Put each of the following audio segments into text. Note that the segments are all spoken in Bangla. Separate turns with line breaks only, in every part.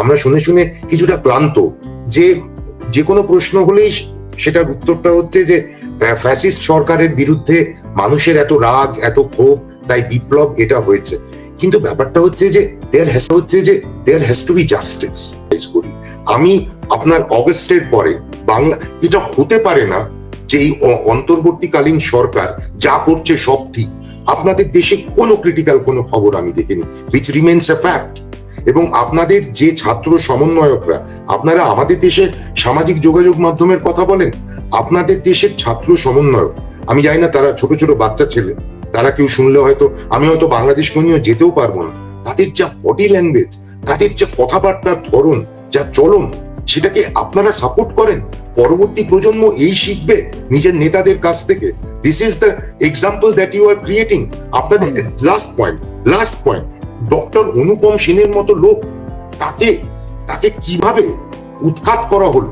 আমরা শুনে শুনে কিছুটা ক্লান্ত, যে যে কোনো প্রশ্ন হলেই সেটার উত্তরটা হচ্ছে যে ফ্যাসিস্ট সরকারের বিরুদ্ধে মানুষের এত রাগ, এত ক্ষোভ, তাই বিপ্লব এটা হয়েছে। কিন্তু ব্যাপারটা হচ্ছে যে there has to be justice. আমি আপনার অগস্টের পরে বাংলা, এটা হতে পারে না যে এই অন্তর্বর্তীকালীন সরকার যা করছে সব ঠিক। আপনাদের দেশে কোনো ক্রিটিক্যাল কোনো খবর আমি দেখিনি, which remains a fact। এবং আপনাদের যে ছাত্র সমন্বয়করা, আপনারা আমাদের দেশের সামাজিক যোগাযোগ মাধ্যমের কথা বলেন, আপনাদের দেশের ছাত্র সমন্বয়ক, আমি জানি না তারা ছোট ছোট বাচ্চা ছেলে, তারা কেউ শুনলে হয়তো আমি হয়তো বাংলাদেশকে নিয়ে যেতেও পারবো না, তাদের যা বডি ল্যাঙ্গুয়েজ, তাদের যা কথাবার্তার ধরন, যা চলন, সেটাকে আপনারা সাপোর্ট করেন। পরবর্তী প্রজন্ম এই শিখবে নিজের নেতাদের কাছ থেকে। This is the example that you are creating. আপনাদের লাস্ট পয়েন্ট, ডক্টর অনুপম সেনের মতো লোক, তাকে কিভাবে উৎখাত করা হলো?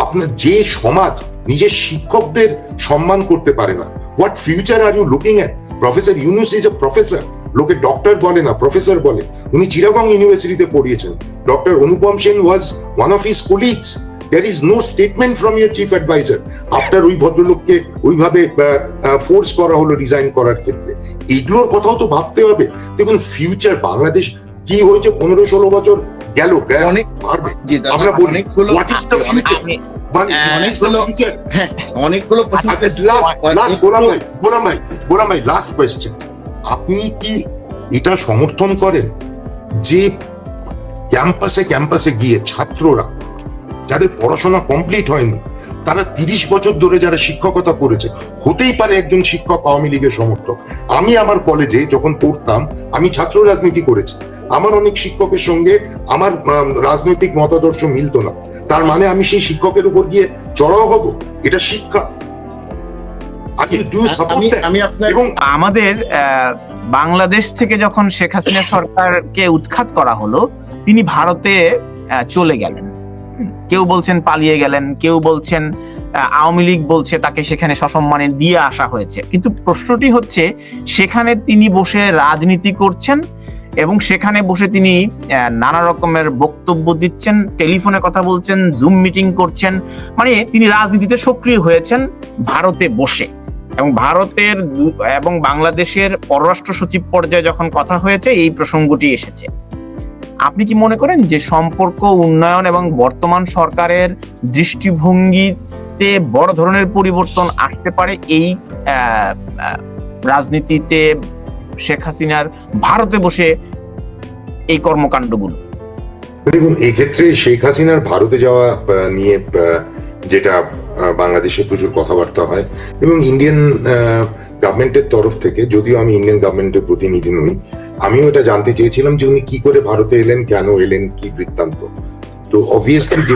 আপনার যে সমাজ নিজের শিক্ষকদের সম্মান করতে পারে না, what future are you looking at? Professor Yunus is a professor, লোকে ডক্টর বলে না, প্রফেসর বলে। উনি চিরাগং ইউনিভার্সিটিতে পড়িয়েছেন। Doctor Anupam Sen was one of his colleagues. There is no statement from your chief advisor after ওই ভদ্রলোককে ওইভাবে ফোর্স করা হলো রিজাইন করার ক্ষেত্রে। এগুলোর কথাও তো ভাবতে হবে। দেখুন, ফিউচার বাংলাদেশ কি হয়েছে 15-16 বছর গেল, আমরা বলি হোয়াট ইজ দ্য ফিউচার। আপনি কি এটা সমর্থন করেন যে ক্যাম্পাসে গিয়ে ছাত্ররা যাদের পড়াশোনা কমপ্লিট হয়নি, তারা 30 বছর ধরে যারা শিক্ষকতা করেছে, হতেই পারে একজন শিক্ষক আওয়ামী লীগের সমর্থক। আমি আমার কলেজে যখন পড়তাম, আমি ছাত্র রাজনীতি করেছি, আমার অনেক শিক্ষকের সঙ্গে আমার রাজনৈতিক মতাদর্শ মিলতো না, তার মানে আমি সেই শিক্ষকের উপর গিয়ে চড়াও হব? এটা শিক্ষা।
এবং আমাদের বাংলাদেশ থেকে যখন শেখ হাসিনা সরকারকে উৎখাত করা হলো, তিনি ভারতে চলে গেলেন। কেউ বলছেন পালিয়ে গেলেন, কেউ বলছেন আওয়ামী লীগ বলছে তাকে সেখানে সসম্মানে দিয়ে আসা হয়েছে। কিন্তু প্রশ্নটি হচ্ছে, সেখানে তিনি বসে রাজনীতি করছেন এবং সেখানে বসে তিনি নানা রকমের বক্তব্য দিচ্ছেন, টেলিফোনে কথা বলছেন, জুম মিটিং করছেন, মানে তিনি রাজনীতিতে সক্রিয় হয়েছেন ভারতে বসে। এবং ভারতের এবং বাংলাদেশের পররাষ্ট্র সচিব পর্যায়ে যখন কথা হয়েছে, এই প্রসঙ্গটি এসেছে। আপনি কি মনে করেন যে সম্পর্ক উন্নয়ন এবং বর্তমান সরকারের দৃষ্টিভঙ্গিতে বড় ধরনের পরিবর্তন আসতে পারে এই রাজনীতিতে শেখ হাসিনার ভারতে বসে এই কর্মকাণ্ডগুলো?
দেখুন, এক্ষেত্রে শেখ হাসিনার ভারতে যাওয়া নিয়ে যেটা বাংলাদেশে প্রচুর কথাবার্তা হয়, এবং ইন্ডিয়ান গভর্নমেন্টের তরফ থেকে, যদিও আমি ইন্ডিয়ান গভর্নমেন্টের প্রতিনিধি নই, আমিও এটা জানতে চেয়েছিলাম যে উনি কি করে ভারতে এলেন, কেন এলেন, কি বৃত্তান্ত। তো অবভিয়াসলি যে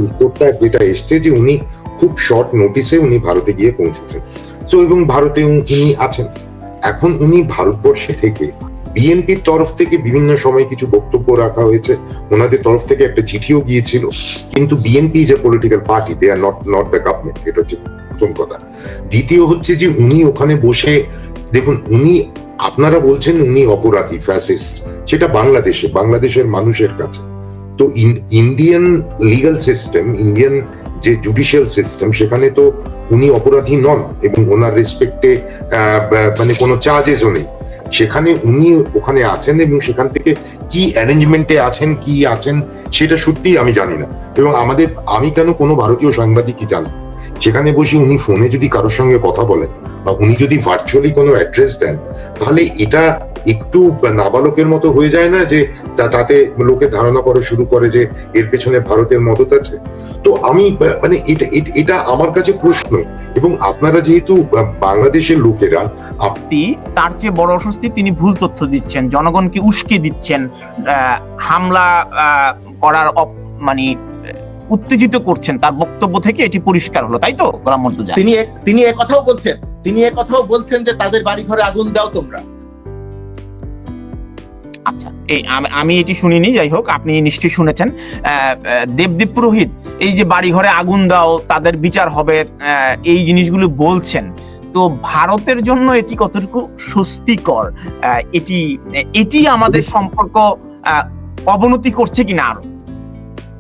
উত্তরটা যেটা এসছে যে উনি খুব শর্ট নোটিসে উনি ভারতে গিয়ে পৌঁছেছেন। তো এবং ভারতে উনি আছেন। এখন উনি ভারতবর্ষে থেকে বিএনপির তরফ থেকে বিভিন্ন সময় কিছু বক্তব্য রাখা হয়েছে, ওনাদের তরফ থেকে একটা চিঠিও গিয়েছিল, কিন্তু BNP is a political party, they are not the government. এটা হচ্ছে প্রথম কথা। দ্বিতীয় হচ্ছে যে উনি ওখানে বসে, দেখুন, উনি, আপনারা বলছেন উনি অপরাধী, ফ্যাসিস্ট, সেটা বাংলাদেশের মানুষের কাছে। তো ইন্ডিয়ান লিগাল সিস্টেম, ইন্ডিয়ান যে জুডিশিয়াল সিস্টেম, সেখানে তো উনি অপরাধী নন, এবং ওনার রেসপেক্টে মানে কোনো চার্জেসও নেই। সেখানে উনি ওখানে আছেন, এবং সেখান থেকে কি অ্যারেঞ্জমেন্টে আছেন, কি আছেন, সেটা সত্যিই আমি জানি না। এবং আমি কেন কোনো ভারতীয় সাংবাদিকই জানি, সেখানে বসে উনি ফোনে যদি কারোর সঙ্গে কথা বলেন, বা উনি যদি ভার্চুয়ালি কোনো অ্যাড্রেস দেন, তাহলে এটা একটু নাবালকের মতো হয়ে যায় না, যে তাতে লোকে ধারণা করা শুরু করে যে এর পেছনে ভারতের মদত আছে। তো আমি মানে এটা আমার কাছে প্রশ্ন। এবং আপনারা যেহেতু বাংলাদেশের লোকেরা,
তার চেয়ে বড় অস্বস্তি, তিনি ভুল তথ্য দিচ্ছেন, জনগণকে উস্কে দিচ্ছেন, হামলা করার মানে উত্তেজিত করছেন। তার বক্তব্য থেকে এটি পরিষ্কার হলো, তাই তো গোলাম মুর্তজা?
তিনি একথাও বলছেন যে তাদের বাড়ি ঘরে আগুন দাও তোমরা।
আচ্ছা, আমি এটি শুনিনি, যাই হোক, আপনি নিশ্চয়ই শুনেছেন। দেবদীপ পুরোহিত এই যে বাড়ি ঘরে আগুন দাও, তাদের বিচার হবে, এই জিনিসগুলো বলছেন। তো ভারতের জন্য এটি কতটুকু স্বস্তিকর? এটি আমাদের সম্পর্ক অবনতি করছে কিনা আরো?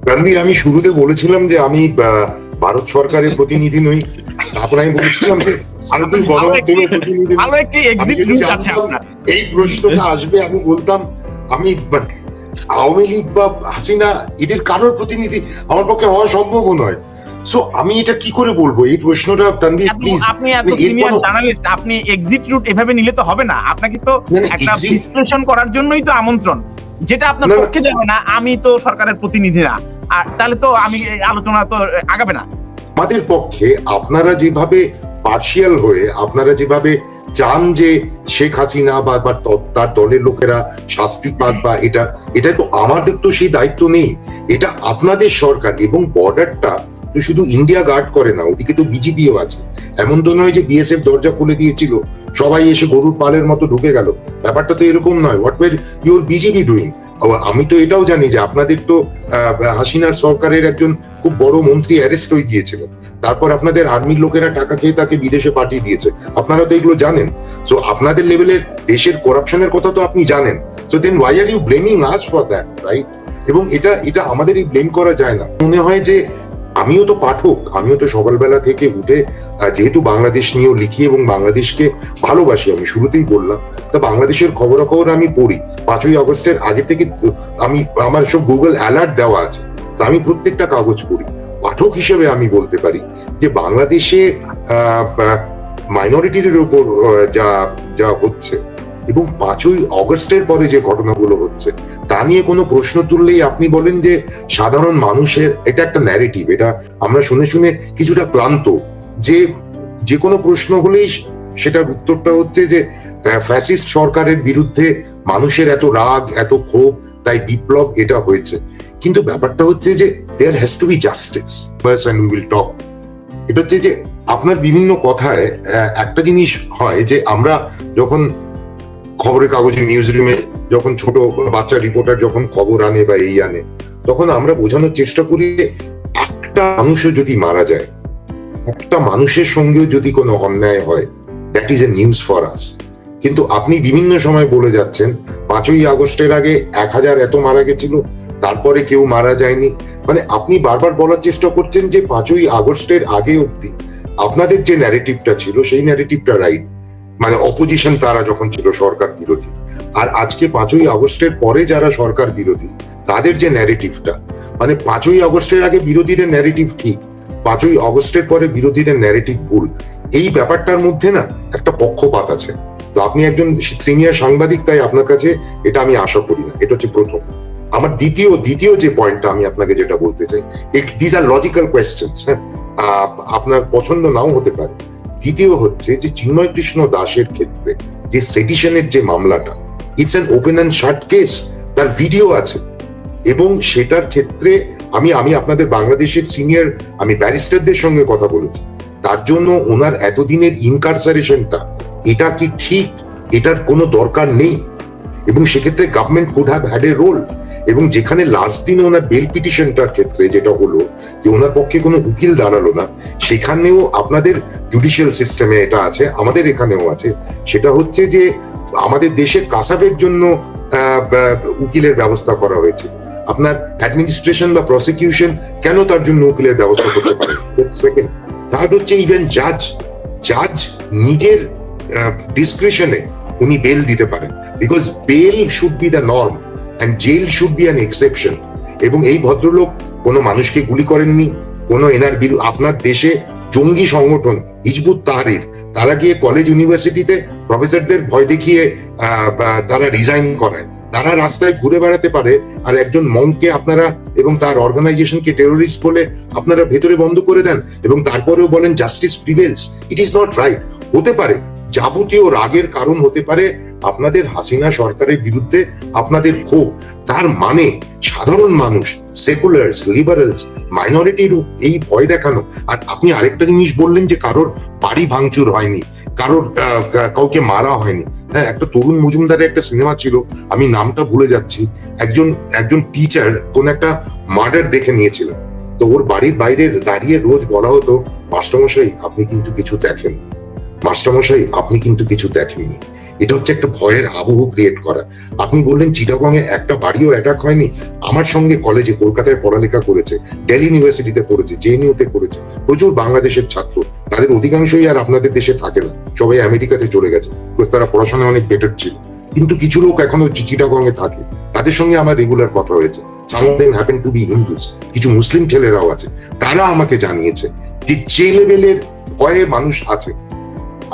রণবীর, আমি শুরুতে বলেছিলাম যে আমি ভারত সরকারের প্রতিনিধি নই। তারপর আমি বলেছিলাম যে ভারতীয় গণমাধ্যমের প্রতিনিধি নই।
ভালো একটি
আমি
এক্সিট
যদি
রুট আছে
জানতাম
আপনার।
এই প্রশ্নটা আসবে, আমি বলতাম আমি আওয়ামী লীগ বা হাসিনা এদের কারোর প্রতিনিধি আমার পক্ষে হওয়া সম্ভব নয়। সো আমি এটা কি করে বলবো এই প্রশ্নটা? তানভীর প্লিজ,
আপনি এত সিনিয়র জার্নালিস্ট, আপনি এক্সিট রুট এভাবে নিলে তো হবে না। আপনাকে তো
মানে
একটা
exit-
বিশ্লেষণ করার জন্যই তো আমন্ত্রণ, যেটা আপনার
না, না।
পক্ষে যাবে না। আমি তো সরকারের প্রতিনিধি না, আর তাহলে তো আমি এই আলোচনা তো আগাবে না।
আমাদের পক্ষে আপনারা যেভাবে পার্শিয়াল হয়ে আপনারা যেভাবে চান যে শেখ হাসিনা বা তার দলের লোকেরা শাস্তি পাক, বা এটা তো আমাদের তো সেই দায়িত্ব নেই। এটা আপনাদের সরকার, এবং বর্ডারটা তো শুধু ইন্ডিয়া গার্ড করে না, ওদিকে তো বিজিবিও আছে। এমন তো নয় যে বিএসএফ দরজা খুলে দিয়েছিল, সবাই এসে গরুর পালের মতো ঢুকে গেল। ব্যাপারটা তো এরকম নয়। What were your BGB doing? আমি তো এটাও জানি যে আপনাদের তো হাসিনার সরকারের একজন খুব বড় মন্ত্রী অ্যারেস্ট হয়ে গিয়েছিলেন, তারপর আপনাদের আর্মির লোকেরা টাকা খেয়ে তাকে বিদেশে পাঠিয়ে দিয়েছে। আপনারা তো এগুলো জানেন। সো আপনাদের লেভেলের দেশের করাপশনের কথা তো আপনি জানেন। So then why are you blaming us for that, right? এবং এটা আমাদের ব্লেম করা যায় না। মনে হয় যে আমিও তো পাঠক, আমিও তো সকালবেলা থেকে উঠে যেহেতু বাংলাদেশ নিয়েও লিখি এবং বাংলাদেশকে ভালোবাসি, আমি শুরুতেই বললাম, তা বাংলাদেশের খবরাখবর আমি পড়ি। 5ই আগস্টের আগে থেকে আমি, আমার সব গুগল অ্যালার্ট দেওয়া আছে, তো আমি প্রত্যেকটা কাগজ পড়ি। পাঠক হিসেবে আমি বলতে পারি যে বাংলাদেশে মাইনরিটিদের উপর যা হচ্ছে এবং 5ই আগস্টের পরে যে ঘটনাগুলো হচ্ছে তা নিয়ে কোনো প্রশ্ন তুললেই আপনি বলেন যে সাধারণ মানুষের, এটা একটা ন্যারেটিভ। এটা আমরা শুনে শুনে কিছুটা ক্লান্ত যে কোনো প্রশ্ন হলেই সেটার উত্তরটা হচ্ছে যে ফ্যাসিস্ট সরকারের বিরুদ্ধে মানুষের এত রাগ, এত ক্ষোভ, তাই বিপ্লব এটা হয়েছে। কিন্তু ব্যাপারটা হচ্ছে যে there has to be justice and we will talk. এটা হচ্ছে যে আপনার বিভিন্ন কথায় একটা জিনিস হয় যে আমরা যখন খবরের কাগজে, নিউজ রুমে যখন ছোট বাচ্চা রিপোর্টার যখন খবর আনে বা এই আনে, তখন আমরা বোঝানোর চেষ্টা করি যে একটা মানুষও যদি মারা যায়, একটা মানুষের সঙ্গেও যদি কোনো অন্যায় হয়, that is a news for us. কিন্তু আপনি বিভিন্ন সময় বলে যাচ্ছেন 5ই আগস্টের আগে 1000 এত মারা গেছিল, তারপরে কেউ মারা যায়নি। মানে আপনি বারবার বলার চেষ্টা করছেন যে 5ই আগস্টের আগে অব্দি আপনাদের যে ন্যারেটিভটা ছিল সেই ন্যারেটিভটা রাইট, মানে অপোজিশন তারা যখন ছিল সরকার বিরোধী। আর আজকে 5ই আগস্টের পরে যারা সরকার বিরোধী তাদের যে ন্যারেটিভটা, মানে 5ই আগস্টের আগে বিরোধীদের ন্যারেটিভ ঠিক, 5ই আগস্টের পরে বিরোধীদের ন্যারেটিভ ভুল। এই ব্যাপারটার মধ্যে না একটা পক্ষপাত আছে। তো আপনি একজন সিনিয়র সাংবাদিক, তাই আপনার কাছে এটা আমি আশা করি না। এটা হচ্ছে প্রথম। আমার দ্বিতীয় যে পয়েন্টটা আমি আপনাকে যেটা বলতে চাই, দিস আর লজিক্যাল কোয়েশ্চেনস, হ্যাঁ, আপনার পছন্দ নাও হতে পারে। দ্বিতীয় হচ্ছে যে চিন্ময় কৃষ্ণ দাসের ক্ষেত্রে যে সেডিশনের যে মামলাটা, it's an open and shut case, তার ভিডিও আছে। এবং সেটার ক্ষেত্রে আমি আপনাদের বাংলাদেশের সিনিয়র আমি ব্যারিস্টারদের সঙ্গে কথা বলেছি, তার জন্য ওনার এতদিনের ইনকারসারেশনটা এটা কি ঠিক, এটার কোনো দরকার নেই। এবং সেক্ষেত্রে government could have had a role. এবং যেখানে লাস্ট দিনে ওনার বেল পিটিশনটার ক্ষেত্রে যেটা হলো যে ওনার পক্ষে কোনো উকিল দাঁড়ালো না, সেখানেও আপনাদের জুডিশিয়াল সিস্টেমে এটা আছে, আমাদের এখানেও আছে। সেটা হচ্ছে যে আমাদের দেশে কাসাবের জন্য উকিলের ব্যবস্থা করা হয়েছে, আপনার অ্যাডমিনিস্ট্রেশন বা প্রসিকিউশন কেন তার জন্য উকিলের ব্যবস্থা করতে পারে? সেকেন্ড, থার্ড হচ্ছে ইভেন জাজ নিজের ডিসক্রিশনে উনি বেল দিতে পারেন, because bail should be the norm and jail should be an exception. এবং এই ভদ্রলোক কোনো মানুষকে গুলি করেননি, কোনো আপনার দেশে জঙ্গি সংগঠন হিজবুত তাহরির তারা গিয়ে কলেজ ইউনিভার্সিটিতে প্রফেসরদের ভয় দেখিয়ে তারা রিজাইন করায়, তারা রাস্তায় ঘুরে বেড়াতে পারে, আর একজন মংকে আপনারা এবং তার অর্গানাইজেশনকে টেরোরিস্ট বলে আপনারা ভেতরে বন্ধ করে দেন, এবং তারপরেও বলেন justice prevails. It is not right. হতে পারে যাবতীয় রাগের কারণ হতে পারে আপনাদের হাসিনা সরকারের বিরুদ্ধে আপনাদের ক্ষোভ, তার মানে সাধারণ মানুষ, সেকুলার্স, লিবারেলস, মাইনরিটির এই ভয় দেখানো। আর আপনি আরেকটা জিনিস বললেন যে কারোর বাড়ি ভাঙচুর হয়নি, কাউকে মারা হয়নি। হ্যাঁ, একটা তরুণ মজুমদারের একটা সিনেমা ছিল, আমি নামটা ভুলে যাচ্ছি, একজন টিচার কোন একটা মার্ডার দেখে নিয়েছিলেন, তো ওর বাড়ির বাইরে দাঁড়িয়ে রোজ বলা হতো, মাস্টারমশাই আপনি কিন্তু কিছু দেখেন। মাস্টারমশাই আপনি কিন্তু কিছু দেখেননি। এটা হচ্ছে একটা ভয়ের আবহ ক্রিয়েট করা। আপনি বললেন চিটাগং এ একটা বাড়িও অ্যাটাক হয়নি। আমার সঙ্গে কলেজে কলকাতায় পড়ালেখা করেছে, দিল্লি ইউনিভার্সিটিতে পড়েছে, জেএনইউ তে পড়েছে প্রচুর বাংলাদেশের ছাত্র। তাদের অধিকাংশই আর আপনাদের দেশে থাকে না, সবাই আমেরিকাতে চলে গেছে, বিকজ তারা পড়াশোনায় অনেক বেটার ছিল। কিন্তু কিছু লোক এখনো চিটাগং এ থাকে, তাদের সঙ্গে আমার রেগুলার কথা হয়েছে। Some of them happen to be Hindus, কিছু মুসলিম ছেলেরাও আছে। তারা আমাকে জানিয়েছে যে লেভেলের ভয়ে মানুষ আছে।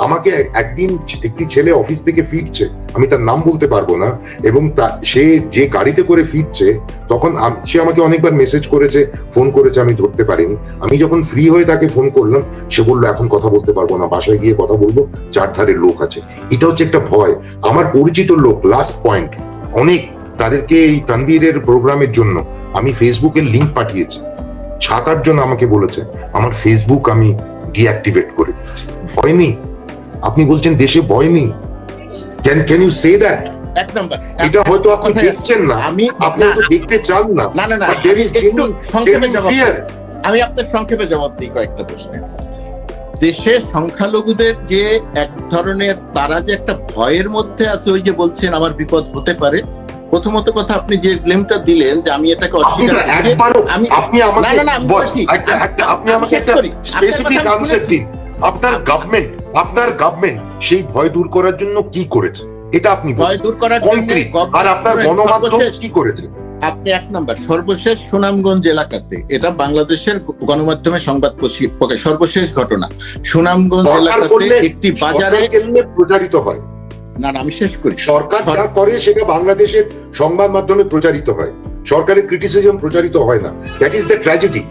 আমাকে একদিন একটি ছেলে অফিস থেকে ফিরছে, আমি তার নাম বলতে পারবো না, এবং সে যে গাড়িতে করে ফিরছে তখন সে আমাকে অনেকবার মেসেজ করেছে, ফোন করেছে, আমি ধরতে পারিনি। আমি যখন ফ্রি হয়ে তাকে ফোন করলাম, সে বললো এখন কথা বলতে পারবো না, বাসায় গিয়ে কথা বলবো, চারধারে লোক আছে। এটা হচ্ছে একটা ভয়। আমার পরিচিত লোক, লাস্ট পয়েন্ট, অনেক তাদেরকে এই তানভীরের প্রোগ্রামের জন্য আমি ফেসবুকের লিঙ্ক পাঠিয়েছি। 7-8 জন আমাকে বলেছে আমার ফেসবুক আমি ডিঅ্যাক্টিভেট করে দিয়েছি। ভয় নেই? আপনি বলছেন দেশে ভয় নেই। Can you say that?
এক নাম্বার,
এটা হয়তো আপনি দেখছেন না, আপনি হয়তো দেখতে চান না।
না না না, আমি আপনার সংক্ষেপে জবাব দিই কয়েকটা প্রশ্নে। দেশে সংখ্যালঘুদের যে এক ধরনের, তারা যে একটা ভয়ের মধ্যে আছে, ওই যে বলছেন আমার বিপদ হতে পারে। প্রথমত কথা, আপনি যে ব্লেমটা দিলেন যে আমি এটাকে অস্বীকার করি,
আপনি আমাকে একটা স্পেসিফিক আনসার দিন। আপনার গভর্নমেন্ট সেই ভয় দূর করার জন্য কি করেছে, এটা আপনি
ভয় দূর করার জন্য,
আর আপনার গণমাধ্যম কি করেছে?
আপনি এক নাম্বার, সর্বশেষ সুনামগঞ্জ এলাকাতে, এটা বাংলাদেশের গণমাধ্যমে সংবাদ প্রকাশ, সর্বশেষ ঘটনা, সুনামগঞ্জ এলাকাতে একটি বাজারে
প্রচারিত হয়।
না না, আমি শেষ করি।
সরকার যা করে সেটা বাংলাদেশের সংবাদ মাধ্যমে প্রচারিত হয়, সরকারের ক্রিটিসিজম প্রচারিত হয় না। That is the tragedy.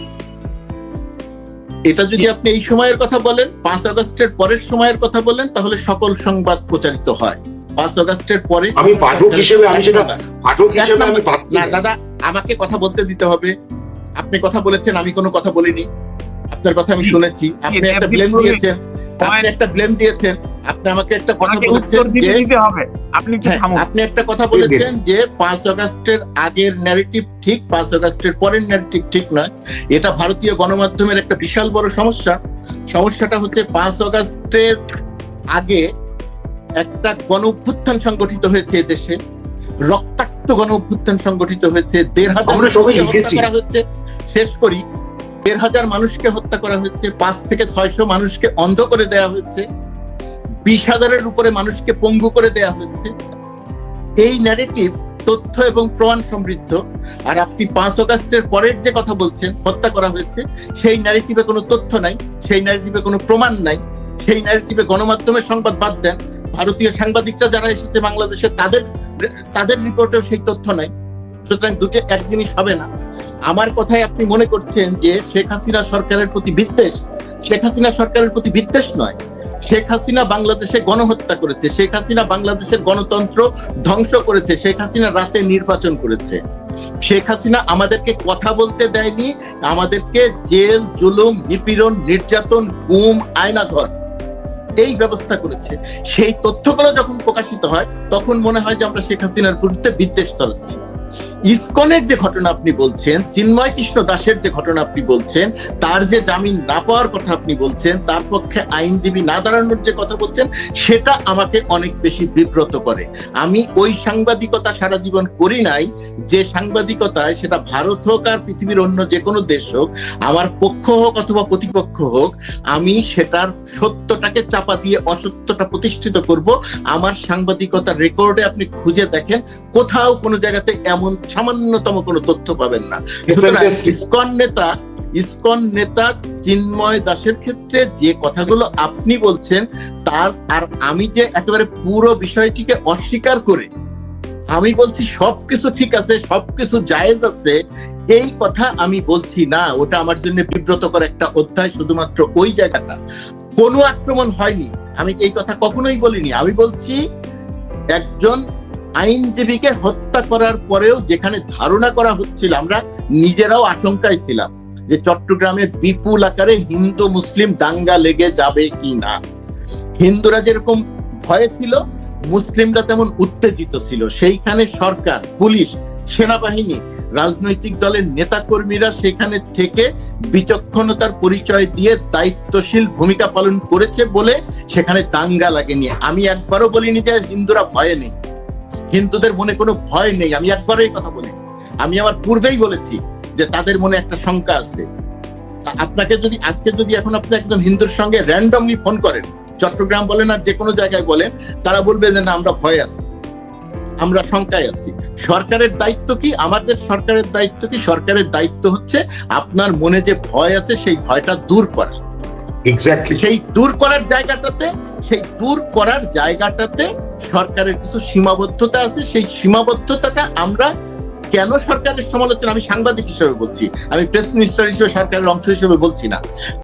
এটা যদি আপনি এই সময়ের কথা বলেন, 5 আগস্টের পরের সময়ের কথা বলেন, তাহলে সকল সংবাদ প্রচারিত হয়। 5 আগস্টের পরে
আমি পাঠক হিসেবে আমি
না দাদা, আমাকে কথা বলতে দিতে হবে। আপনি কথা বলেছেন, আমি কোনো কথা বলিনি, আপনার কথা আমি শুনেছি। আপনি একটা ব্লেম দিয়েছেন, আপনি আমাকে একটা কথা বলেছেন যে আপনি একটা কথা বলেছেন যে 5 আগস্টের আগের ন্যারেটিভ ঠিক, 5 আগস্টের পরের ন্যারেটিভ ঠিক নয়। এটা ভারতীয় গণমাধ্যমের একটা বিশাল বড় সমস্যা। সমস্যাটা হচ্ছে 5 আগস্টের আগে একটা গণ অভ্যুত্থান সংগঠিত হয়েছে দেশে, রক্তাক্ত গণ অভ্যুত্থান সংগঠিত হয়েছে, 1,500 করা হচ্ছে। শেষ করি, 1,500 মানুষকে হত্যা করা হয়েছে, 5 থেকে 600 মানুষকে অন্ধ করে দেওয়া হয়েছে, 20,000-এর উপরে মানুষকে পঙ্গু করে দেওয়া হয়েছে। এই ন্যারেটিভ তথ্য এবং প্রমাণ সমৃদ্ধ। আর আপনি 5 আগস্টের পরের যে কথা বলছেন, হত্যা করা হয়েছে, সেই ন্যারেটিভে কোনো তথ্য নাই, সেই ন্যারেটিভে কোনো প্রমাণ নাই, সেই ন্যারেটিভে গণমাধ্যমের সংবাদ বাদ দেন, ভারতীয় সাংবাদিকরা যারা এসেছে বাংলাদেশে তাদের রিপোর্টেও সেই তথ্য নাই। সুতরাং দুটো এক জিনিস হবে না। আমার কথায় আপনি মনে করছেন যে শেখ হাসিনা সরকারের প্রতি বিদ্বেষ। শেখ হাসিনা সরকারের প্রতি বিদ্বেষ নয়, শেখ হাসিনা বাংলাদেশে গণহত্যা করেছে, শেখ হাসিনা বাংলাদেশের গণতন্ত্র ধ্বংস করেছে, শেখ হাসিনা রাতে নির্বাচন করেছে, শেখ হাসিনা আমাদেরকে কথা বলতে দেয়নি, আমাদেরকে জেল, জুলুম, নিপীড়ন, নির্যাতন, গুম, আয়নাঘর এই ব্যবস্থা করেছে। সেই তথ্যগুলো যখন প্রকাশিত হয় তখন মনে হয় যে আমরা শেখ হাসিনার বিরুদ্ধে বিদ্বেষ ছড়াচ্ছি। ইসকনের যে ঘটনা আপনি বলছেন, চিন্ময় কৃষ্ণ দাসের যে ঘটনা আপনি বলছেন, তার যে জামিন না পাওয়ার কথা আপনি বলছেন, তার পক্ষে আইনজীবী না দাঁড়ানোর যে কথা বলছেন, সেটা আমাকে অনেক বেশি বিব্রত করে। আমি ওই সাংবাদিকতা সারা জীবন করি নাই যে সাংবাদিকতায়, সেটা ভারত হোক আর পৃথিবীর অন্য যে কোনো দেশ হোক, আমার পক্ষ হোক অথবা প্রতিপক্ষ হোক, আমি সেটার সত্যটাকে চাপা দিয়ে অসত্যটা প্রতিষ্ঠিত করব। আমার সাংবাদিকতার রেকর্ডে আপনি খুঁজে দেখেন, কোথাও কোনো জায়গাতে এমন সামান্যতম কোনো তথ্য পাবেন না। ইসকন নেতা চিন্ময় দাসের ক্ষেত্রে যে কথাগুলো আপনি বলছেন, তার আর আমি যে একেবারে পুরো বিষয়টিকে অস্বীকার করে আমি বলছি সবকিছু ঠিক আছে, সবকিছু জায়েজ আছে, এই কথা আমি বলছি না। ওটা আমার জন্য বিব্রতকর একটা অধ্যায়। শুধুমাত্র ওই জায়গাটা, কোনো আক্রমণ হয়নি, আমি এই কথা কখনোই বলিনি। আমি বলছি একজন আইনজীবীকে হত্যা করার পরেও যেখানে ধারণা করা হচ্ছিল, আমরা নিজেরাও আশঙ্কায় ছিলাম যে চট্টগ্রামে বিপুল আকারে হিন্দু মুসলিম দাঙ্গা লেগে যাবে কি না। হিন্দুরা যেরকম ভয়ে ছিল, মুসলিমরা তেমন উত্তেজিত ছিল। সেইখানে সরকার, পুলিশ, সেনাবাহিনী রাজনৈতিক দলের নেতাকর্মীরা সেখানে থেকে বিচক্ষণতার পরিচয় দিয়ে দায়িত্বশীল ভূমিকা পালন করেছে বলে সেখানে দাঙ্গা লাগেনি। আমি একবারও বলিনি যে হিন্দুরা ভয়ে নেই, হিন্দুদের মনে কোনো ভয় নেই, আমি একবারও এই কথা বলিনি। আমি আমার পূর্বেই বলেছি যে তাদের মনে একটা শঙ্কা আছে। আপনাকে যদি আজকে যদি এখন আপনি একজন হিন্দুর সঙ্গে র্যান্ডমলি ফোন করেন, চট্টগ্রাম বলেন আর যে কোনো জায়গায় বলেন, তারা বলবে যে না আমরা ভয়ে আছি, আমরা শঙ্কায় আছি। সরকারের দায়িত্ব কি? আমাদের সরকারের দায়িত্ব কি? সরকারের দায়িত্ব হচ্ছে আপনার মনে যে ভয় আছে সেই ভয়টা দূর করা।
এক্স্যাক্টলি।
সেই দূর করার জায়গাটাতে সরকারের কিছু সীমাবদ্ধতা আছে। সেই সীমাবদ্ধতাটা আমরা কেন সরকারের সমালোচনা, আমি সাংবাদিক হিসেবে বলছি, আমি প্রেস মিনিস্টার হিসেবে সরকারের অংশ হিসেবে বলছি না।